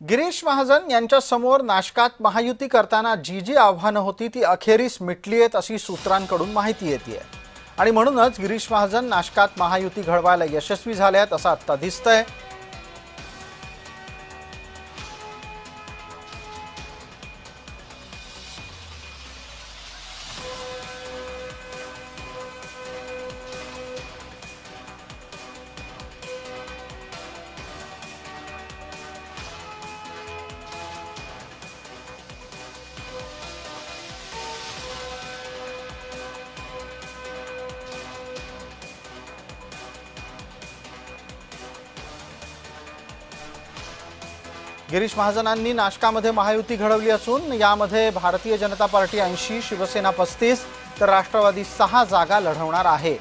गिरीश महाजन यांच्या समोर नाशकात महायुती करताना जी आव्हानं होती ती अखेरीस मिटली आहेत अशी सूत्रांकडून माहिती येते आणि म्हणूनच गिरीश महाजन नाशकात महायुती घडवायला यशस्वी झाले आहेत असं आता दिसतंय। गिरीश महाजनांनी नाशकामध्ये महायुती घडवली असून यामध्ये भारतीय जनता पार्टी 80, शिवसेना 35 तर राष्ट्रवादी 6 जागा लढवणार आहे।